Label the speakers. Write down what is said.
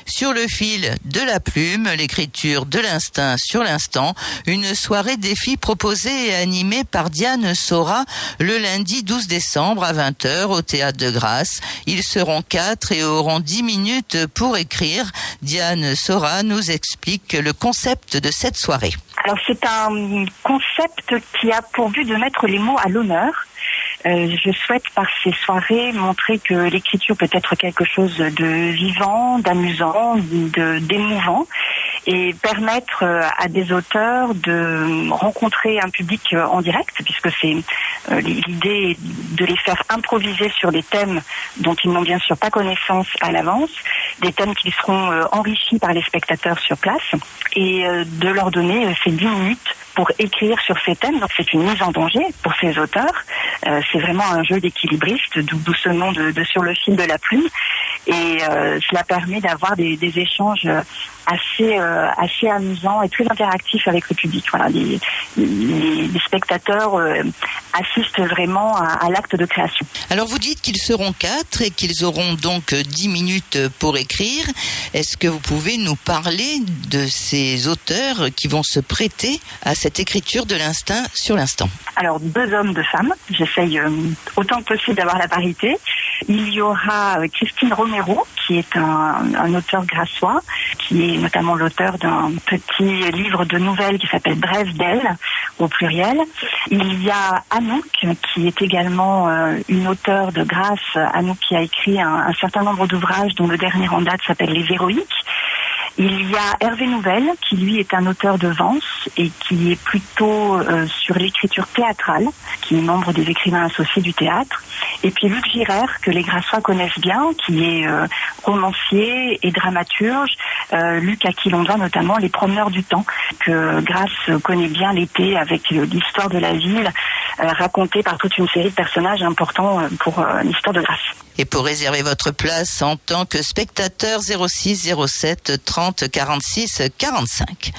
Speaker 1: Sur le fil de la plume, l'écriture de l'instinct sur l'instant, une soirée défi proposée et animée par Diane Sora le lundi 12 décembre à 20h au Théâtre de Grasse. Ils seront 4 et auront 10 minutes pour écrire. Diane Sora nous explique le concept de cette soirée.
Speaker 2: Alors c'est un concept qui a pour but de mettre les mots à l'honneur. Je souhaite par ces soirées montrer que l'écriture peut être quelque chose de vivant, d'amusant, d'émouvant et permettre à des auteurs de rencontrer un public en direct, puisque c'est l'idée de les faire improviser sur des thèmes dont ils n'ont bien sûr pas connaissance à l'avance, des thèmes qui seront enrichis par les spectateurs sur place et de leur donner ces 10 minutes pour écrire sur ces thèmes. Donc c'est une mise en danger pour ces auteurs. C'est vraiment un jeu d'équilibriste, d'où ce nom de sur le fil de la plume. Et cela permet d'avoir des échanges assez amusants et très interactifs avec le public. Voilà, les spectateurs assistent vraiment à l'acte de création.
Speaker 1: Alors vous dites qu'ils seront 4 et qu'ils auront donc 10 minutes pour écrire. Est-ce que vous pouvez nous parler de ces auteurs qui vont se prêter à cette écriture de l'instinct sur l'instant?
Speaker 2: Alors 2 hommes, 2 femmes. J'essaye autant que possible d'avoir la parité. Il y aura Christine Romero, qui est un auteur grassois, qui est notamment l'auteur d'un petit livre de nouvelles qui s'appelle Brève d'elle, au pluriel. Il y a Anouk, qui est également une auteure de Grasse. Anouk qui a écrit un certain nombre d'ouvrages, dont le dernier en date s'appelle Les Héroïques. Il y a Hervé Nouvel, qui lui est un auteur de Vence et qui est plutôt sur l'écriture théâtrale, qui est membre des écrivains associés du théâtre. Et puis Luc Girard, que les Grassois connaissent bien, qui est romancier et dramaturge. Luc, à qui l'on doit notamment Les Promeneurs du Temps, que Grasse connaît bien l'été avec l'histoire de la ville, racontée par toute une série de personnages importants pour l'histoire de Grasse.
Speaker 1: Et pour réserver votre place en tant que spectateur, 06 07 30 46 45.